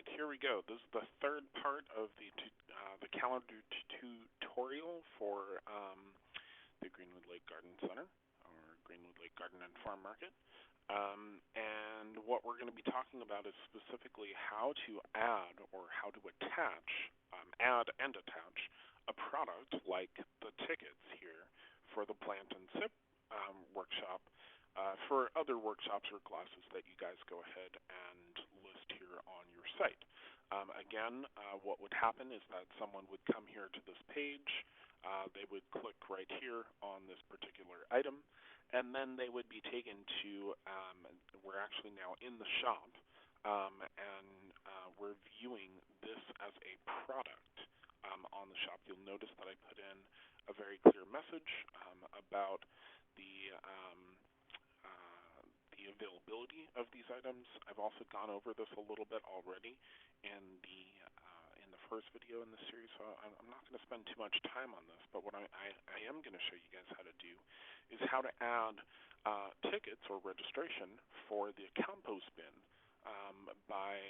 right, here we go. This is the third part of the calendar tutorial for the Greenwood Lake Garden Center, or Greenwood Lake Garden and Farm Market. And what we're going to be talking about is specifically how to add or how to add and attach a product like the tickets here for the Plant and Sip workshop, for other workshops or classes that you guys go ahead and list here on your site. Again, what would happen is that someone would come here to this page, they would click right here on this particular item, and then they would be taken to, we're actually now in the shop, and we're viewing this as a product on the shop. You'll notice that I put in a very clear message about the availability of these items. I've also gone over this a little bit already in the first video in the series, so I'm not going to spend too much time on this, but what I am going to show you guys how to do is how to add tickets or registration for the compost bin by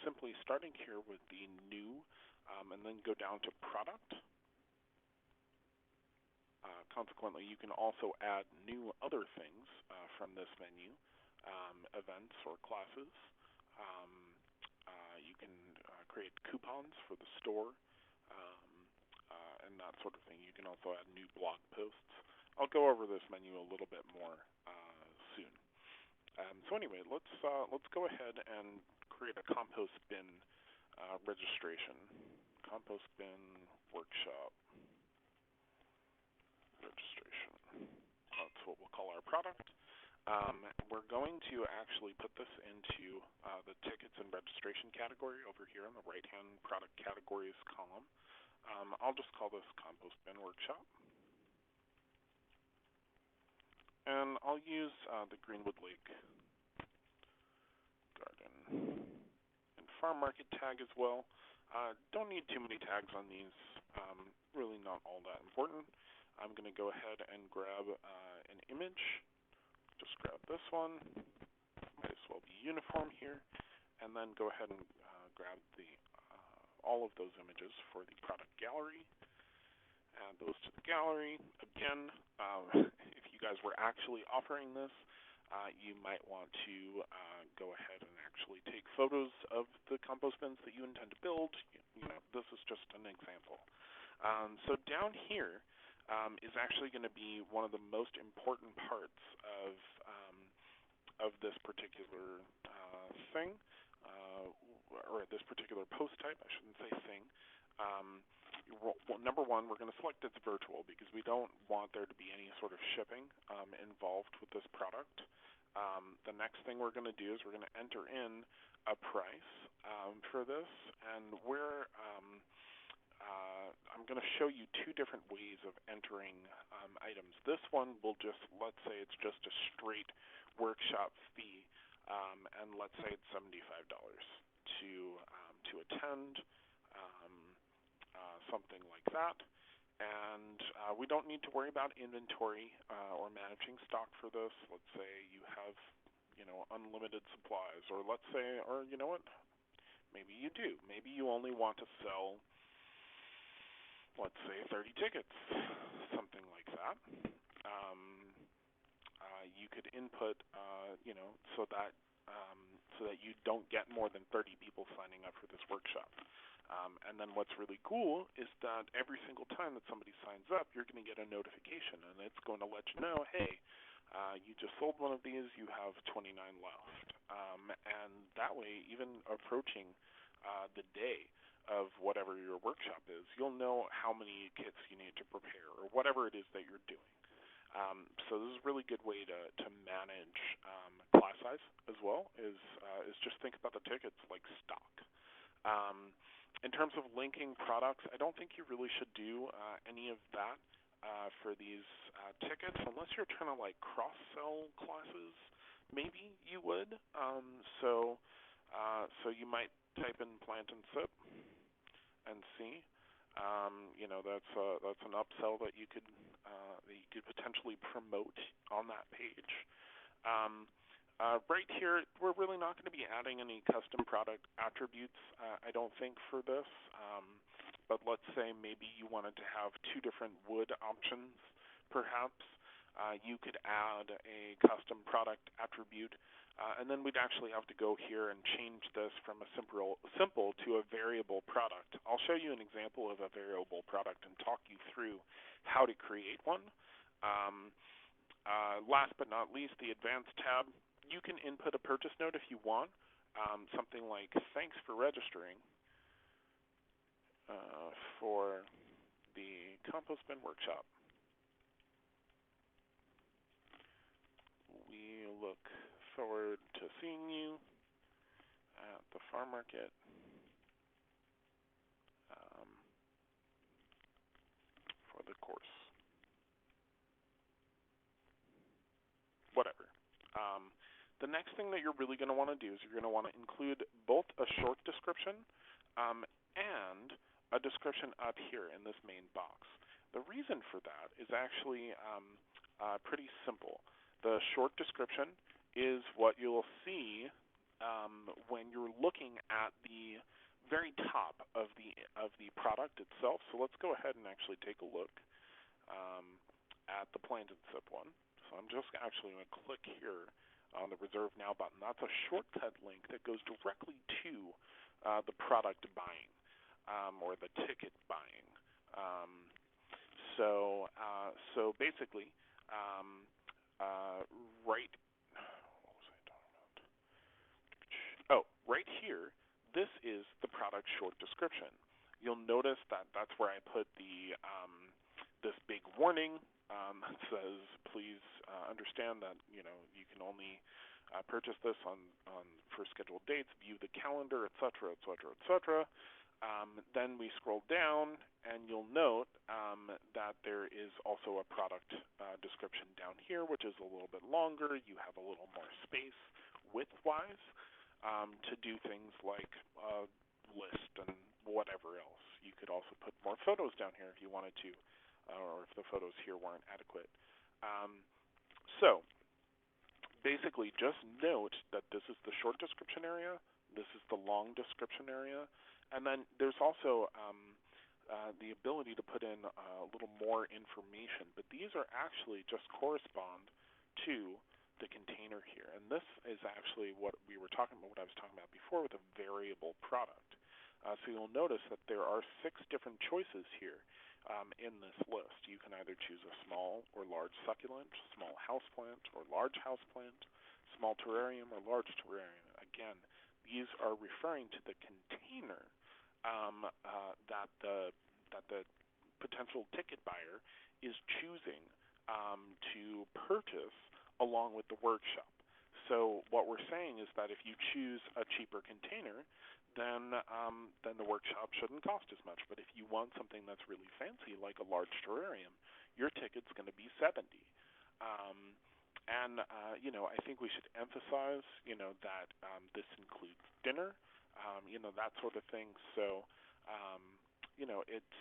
simply starting here with the new and then go down to product. Consequently, you can also add new other things from this menu, events or classes. You can create coupons for the store and that sort of thing. You can also add new blog posts. I'll go over this menu a little bit more soon. So anyway, let's go ahead and create a compost bin registration. Compost bin workshop registration. That's what we'll call our product. We're going to actually put this into the tickets and registration category over here in the right-hand product categories column. I'll just call this compost bin workshop. And I'll use the Greenwood Lake Garden and Farm Market tag as well. Don't need too many tags on these, really not all that important. I'm going to go ahead and grab an image. Just grab this one. Might as well be uniform here. And then go ahead and grab all of those images for the product gallery. Add those to the gallery. Again, if you guys were actually offering this, you might want to go ahead and actually take photos of the compost bins that you intend to build. This is just an example. So down here is actually going to be one of the most important parts of this particular thing, or this particular post type. I shouldn't say thing. Well, number one, we're going to select it's virtual because we don't want there to be any sort of shipping involved with this product. The next thing we're going to do is we're going to enter in a price for this, and I'm going to show you two different ways of entering items. This one will just, let's say it's just a straight workshop fee, and let's say it's $75 to attend, something like that. And we don't need to worry about inventory or managing stock for this. Let's say you have, unlimited supplies, or let's say, or you know what, maybe you do. Maybe you only want to sell, let's say 30 tickets, something like that. You could input, so that you don't get more than 30 people signing up for this workshop. And then what's really cool is that every single time that somebody signs up, you're going to get a notification, and it's going to let you know, hey, you just sold one of these, you have 29 left. And that way, even approaching the day of whatever your workshop is, you'll know how many kits you need to prepare, or whatever it is that you're doing. So this is a really good way to manage class size as well, is just think about the tickets like stock. In terms of linking products, I don't think you really should do any of that for these tickets, unless you're trying to like cross-sell classes. Maybe you would. So you might type in Plant and Sip and see. That's an upsell that you could potentially promote on that page. Right here, we're really not going to be adding any custom product attributes, I don't think, for this. But let's say maybe you wanted to have two different wood options, perhaps. You could add a custom product attribute, and then we'd actually have to go here and change this from a simple to a variable product. I'll show you an example of a variable product and talk you through how to create one. Last but not least, the Advanced tab. You can input a purchase note if you want, something like, thanks for registering for the Compost Bin Workshop. We look forward to seeing you at the farm market for the course. Whatever. The next thing that you're really going to want to do is you're going to want to include both a short description and a description up here in this main box. The reason for that is actually pretty simple. The short description is what you'll see when you're looking at the very top of the product itself. So let's go ahead and actually take a look at the Plant and Sip one. So I'm just actually going to click here on the Reserve Now button. That's a shortcut link that goes directly to the product buying or the ticket buying. So basically, right. What was I talking about? Oh, right here. This is the product short description. You'll notice that that's where I put the this big warning that says, please understand that you can only purchase this on for scheduled dates, view the calendar, etc., etc., etc. Then we scroll down, and you'll note that there is also a product description down here, which is a little bit longer. You have a little more space width-wise to do things like list and whatever else. You could also put more photos down here if you wanted to, or if the photos here weren't adequate. So basically, just note that this is the short description area, this is the long description area, and then there's also the ability to put in a little more information, but these are actually just correspond to the container here. And this is actually what we were talking about, what I was talking about before with a variable product. So you'll notice that there are 6 different choices here in this list. You can either choose a small or large succulent, small houseplant or large houseplant, small terrarium or large terrarium. Again, these are referring to the container that the potential ticket buyer is choosing to purchase along with the workshop. So what we're saying is that if you choose a cheaper container, then the workshop shouldn't cost as much. But if you want something that's really fancy, like a large terrarium, your ticket's going to be $70. I think we should emphasize, that this includes dinner, that sort of thing. So, it's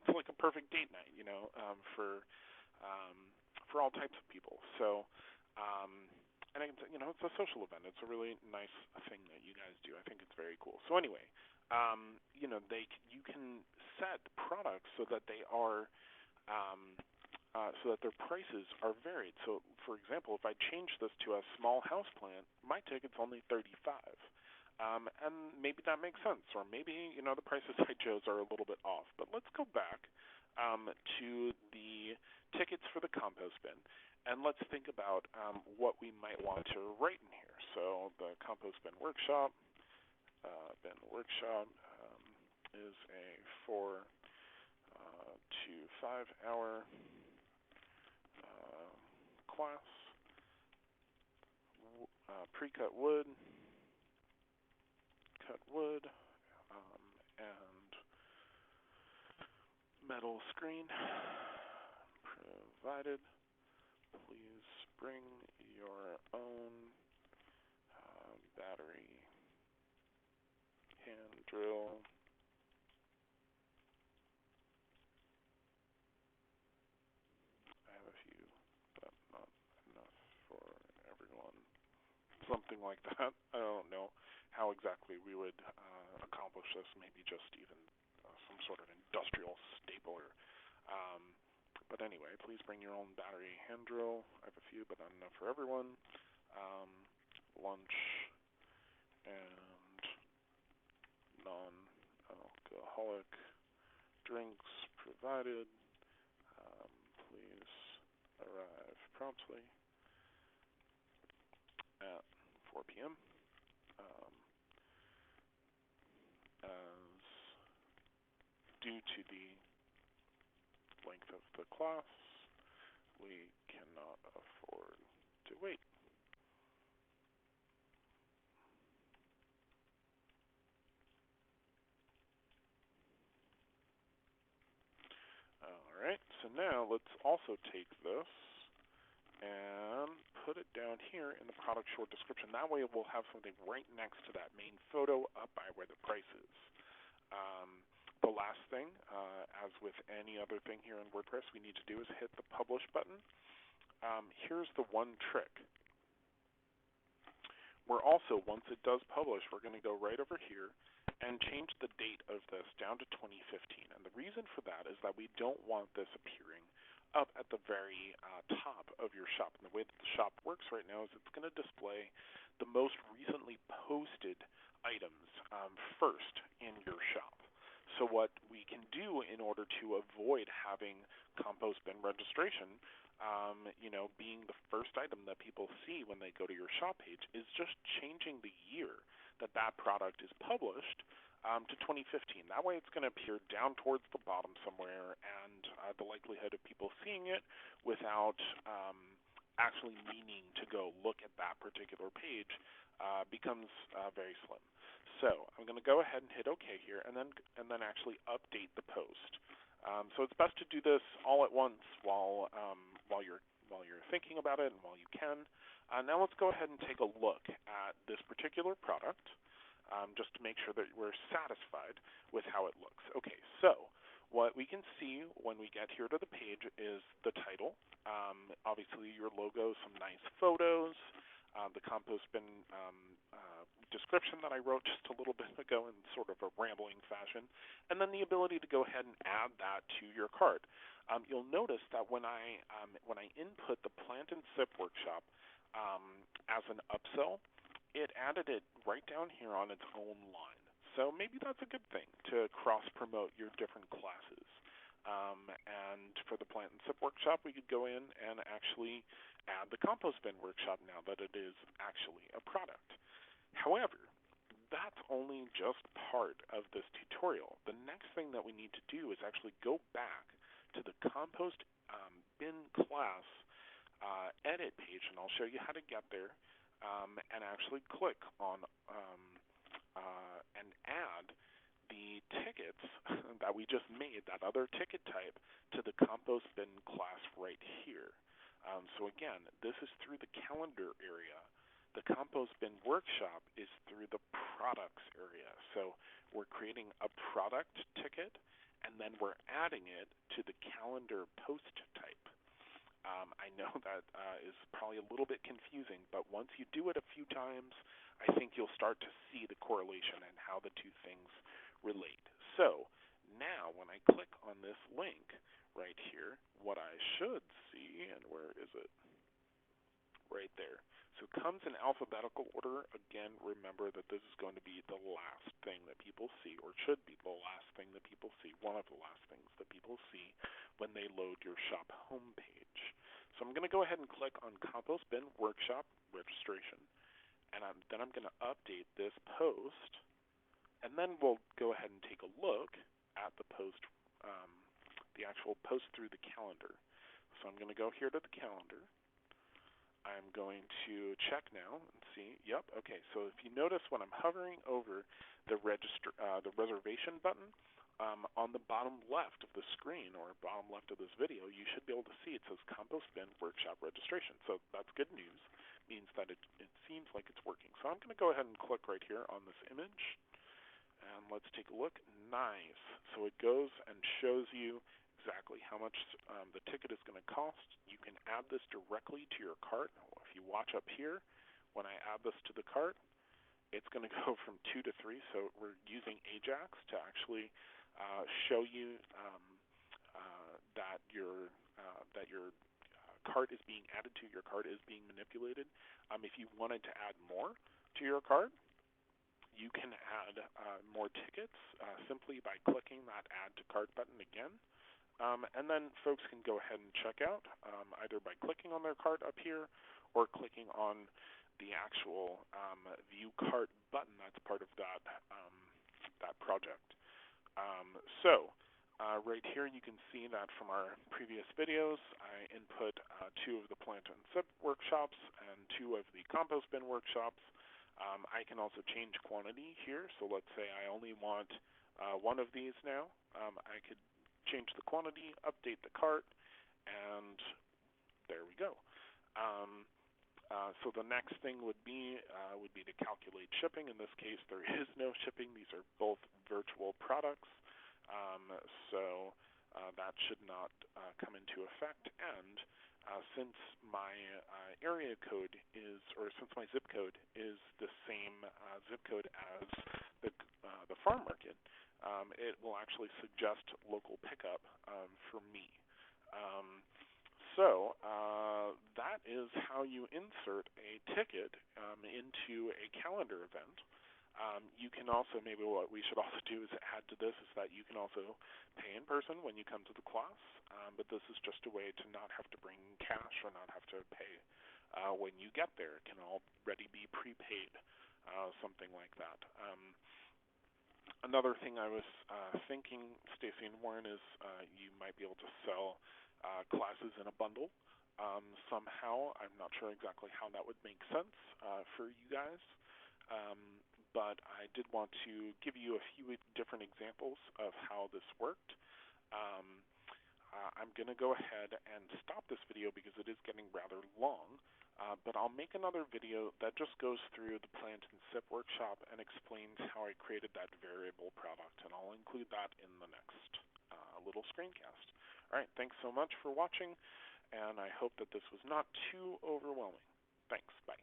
like a perfect date night, for all types of people. So, and it's a social event. It's a really nice thing that you guys do. I think it's very cool. So anyway, you can set products so that they are, so that their prices are varied. So, for example, if I change this to a small houseplant, my ticket's only $35. And maybe that makes sense, or maybe, the prices I chose are a little bit off. But let's go back to the tickets for the compost bin, and let's think about what we might want to write in here. So the compost bin workshop, is a 4 to 5 hour class, pre-cut wood, cut wood, and metal screen provided. Please bring your own battery, hand drill, I have a few, but not enough for everyone. like that. I don't know how exactly we would accomplish this. Maybe just even some sort of industrial stapler. Um, but anyway, please bring your own battery hand drill. I have a few, but not enough for everyone. Um, lunch and non-alcoholic drinks provided. Please arrive promptly at 4 p.m. Um, as due to the length of the class, we cannot afford to wait. Alright, so now let's also take this and put it down here in the product short description. That way we'll have something right next to that main photo up by where the price is. The last thing, as with any other thing here in WordPress, we need to do is hit the publish button. Here's the one trick. We're also, once it does publish, we're going to go right over here and change the date of this down to 2015. And the reason for that is that we don't want this appearing up at the very top of your shop. And the way that the shop works right now is it's going to display the most recently posted items first in your shop. So what we can do in order to avoid having compost bin registration being the first item that people see when they go to your shop page is just changing the year that that product is published to 2015. That way it's going to appear down towards the bottom somewhere, and the likelihood of people seeing it without actually meaning to go look at that particular page becomes very slim. So I'm going to go ahead and hit OK here, and then actually update the post. So it's best to do this all at once while you're thinking about it and while you can. Now let's go ahead and take a look at this particular product, just to make sure that we're satisfied with how it looks. Okay, so what we can see when we get here to the page is the title, obviously your logo, some nice photos, the compost bin description that I wrote just a little bit ago in sort of a rambling fashion, and then the ability to go ahead and add that to your cart. You'll notice that when I input the Plant and Sip workshop as an upsell, it added it right down here on its own line. So maybe that's a good thing to cross-promote your different classes. And for the Plant and Sip workshop, we could go in and actually add the compost bin workshop now that it is actually a product. However, that's only just part of this tutorial. The next thing that we need to do is actually go back to the compost bin class edit page, and I'll show you how to get there, and actually click on and add the tickets that we just made, that other ticket type, to the compost bin class right here. So again, this is through the calendar area. The compost bin workshop is through the products area. So we're creating a product ticket, and then we're adding it to the calendar post type. I know that is probably a little bit confusing, but once you do it a few times, I think you'll start to see the correlation and how the two things relate. So now when I click on this link right here, what I should see, and where is it? Right there. So it comes in alphabetical order. Again, remember that this is going to be the last thing that people see, or should be the last thing that people see, one of the last things that people see when they load your shop homepage. So I'm going to go ahead and click on Compost Bin Workshop Registration, and then I'm going to update this post, and then we'll go ahead and take a look at the post, the actual post through the calendar. So I'm going to go here to the calendar. I'm going to check now and see. Yep, okay. So if you notice when I'm hovering over the reservation button, on the bottom left of the screen, or bottom left of this video, you should be able to see it says Compost Bin Workshop Registration. So that's good news. Means that it seems like it's working. So I'm going to go ahead and click right here on this image, and let's take a look. Nice. So it goes and shows you exactly how much the ticket is going to cost. You can add this directly to your cart. If you watch up here, When I add this to the cart, it's going to go from 2 to 3. So we're using Ajax to actually show you that your cart is being added to, your cart is being manipulated. If you wanted to add more to your cart, you can add more tickets simply by clicking that Add to Cart button again. And then folks can go ahead and check out either by clicking on their cart up here or clicking on the actual View Cart button that's part of that project. Right here you can see that from our previous videos, I input 2 of the plant and sip workshops and 2 of the compost bin workshops. I can also change quantity here, so let's say I only want 1 of these now. I could change the quantity, update the cart, and there we go. So the next thing would be to calculate shipping. In this case, there is no shipping. These are both virtual products, so that should not come into effect. And since my area code is, or since my zip code is the same zip code as the farm market, it will actually suggest local pickup for me. That is how you insert a ticket into a calendar event. You can also, maybe what we should also do is add to this is that you can also pay in person when you come to the class, but this is just a way to not have to bring cash or not have to pay when you get there. It can already be prepaid, something like that. Another thing I was thinking, Stacy and Warren, is you might be able to sell classes in a bundle somehow. I'm not sure exactly how that would make sense for you guys, but I did want to give you a few different examples of how this worked. I'm going to go ahead and stop this video because it is getting rather long, but I'll make another video that just goes through the plant and sip workshop and explains how I created that variable product, and I'll include that in the next little screencast. All right, thanks so much for watching, and I hope that this was not too overwhelming. Thanks, bye.